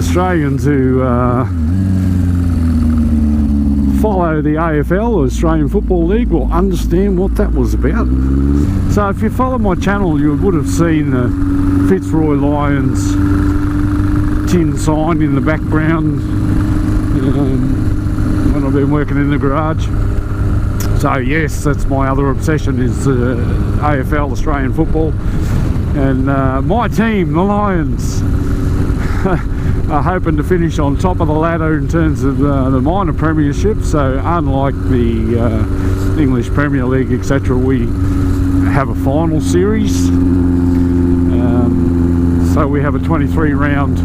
Australians who follow the AFL, Australian Football League, will understand what that was about. So if you follow my channel, you would have seen the Fitzroy Lions tin sign in the background when I've been working in the garage. So yes, that's my other obsession, is AFL, Australian football. And my team, the Lions, are hoping to finish on top of the ladder in terms of the minor premiership. So unlike the English Premier League, etc., we have a final series. So we have a 23 round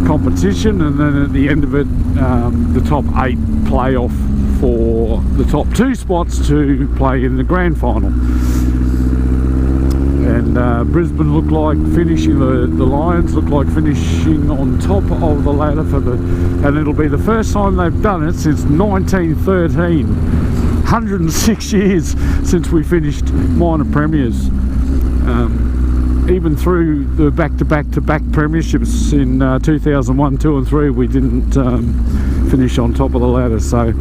competition, and then at the end of it, the top 8 play off for the top 2 spots to play in the grand final. And Brisbane look like finishing, the Lions look like finishing on top of the ladder for the, and it'll be the first time they've done it since 1913. 106 years since we finished minor premiers. Even through the back-to-back premierships in 2001, 2 and 3, we didn't finish on top of the ladder. So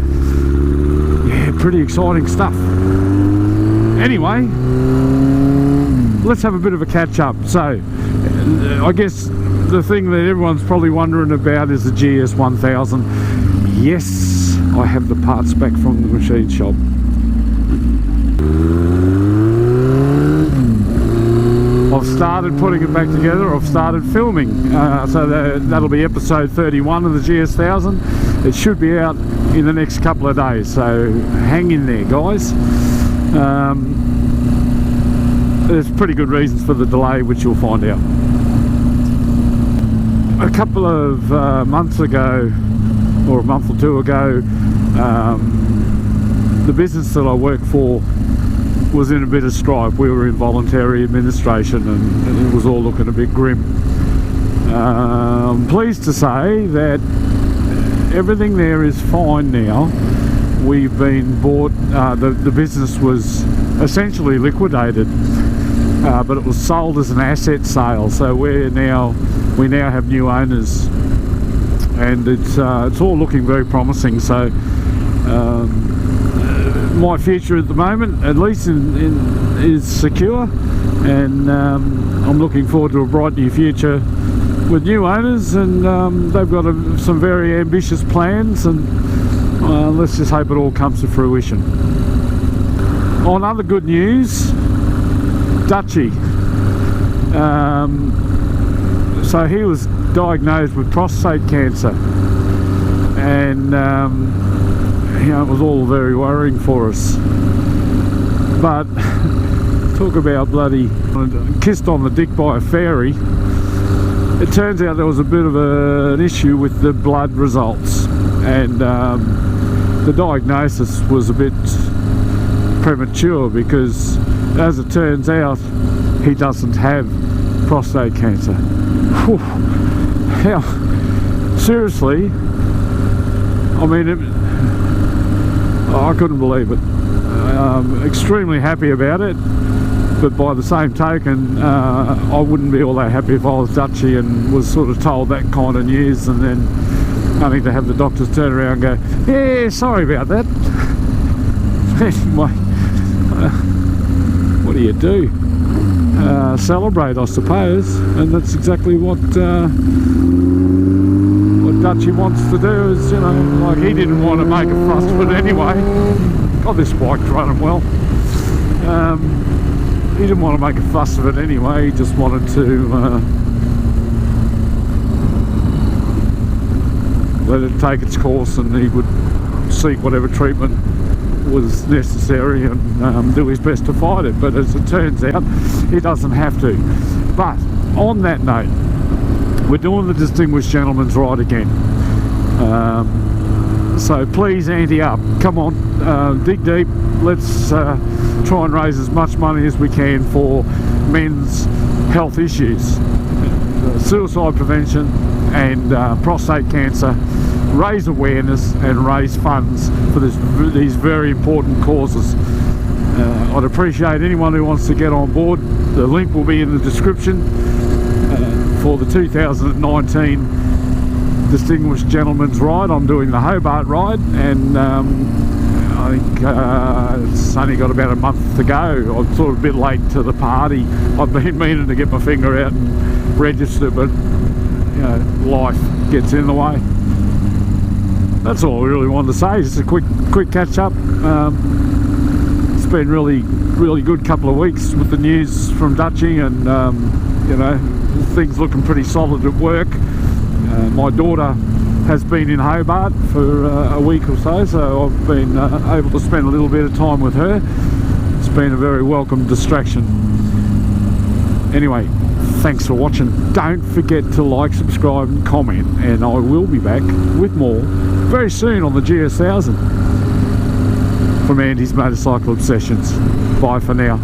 yeah, pretty exciting stuff. Anyway, let's have a bit of a catch-up. So I guess the thing that everyone's probably wondering about is the GS1000. Yes, I have the parts back from the machine shop. I've started putting it back together, I've started filming, so that'll be episode 31 of the GS1000. It should be out in the next couple of days, so hang in there, guys. There's pretty good reasons for the delay, which you'll find out. A couple of months ago, or a month or two ago, the business that I work for was in a bit of strife. We were in voluntary administration, and it was all looking a bit grim. I'm pleased to say that everything there is fine now. We've been bought, the business was essentially liquidated, but it was sold as an asset sale, so we now have new owners, and it's all looking very promising. So my future at the moment, at least, is secure, and I'm looking forward to a bright new future with new owners, and they've got some very ambitious plans, and let's just hope it all comes to fruition. On other good news, Dji. So he was diagnosed with prostate cancer, and you know, it was all very worrying for us. But talk about bloody kissed on the dick by a fairy. It turns out there was a bit of an issue with the blood results, and the diagnosis was a bit premature, because as it turns out, he doesn't have prostate cancer. Whew. How, seriously, I mean, I couldn't believe it. Extremely happy about it, but by the same token, I wouldn't be all that happy if I was Dji and was sort of told that kind of news, and then only to have the doctors turn around and go, yeah, sorry about that. Anyway, what do you do? Celebrate, I suppose, and that's exactly what Dji wants to do. Is, you know, like, he didn't want to make a fuss of it anyway. God, this bike's running well. He didn't want to make a fuss of it anyway. He just wanted to let it take its course, and he would seek whatever treatment was necessary and do his best to fight it. But as it turns out, he doesn't have to. But on that note, we're doing the distinguished gentleman's ride again. So please ante up. Come on, dig deep. Let's try and raise as much money as we can for men's health issues, suicide prevention and prostate cancer. Raise awareness and raise funds for these very important causes. I'd appreciate anyone who wants to get on board. The link will be in the description. for the 2019 Distinguished Gentleman's Ride. I'm doing the Hobart ride, and I think it's only got about a month to go. I'm sort of a bit late to the party. I've been meaning to get my finger out and register, but you know, life gets in the way. That's all I really wanted to say. Just a quick catch up. It's been really good couple of weeks with the news from Dutchy, and you know, things looking pretty solid at work. My daughter has been in Hobart for a week or so, so I've been able to spend a little bit of time with her. It's been a very welcome distraction. Anyway, thanks for watching. Don't forget to like, subscribe and comment, and I will be back with more very soon on the GS1000 from Andy's Motorcycle Obsessions. Bye for now.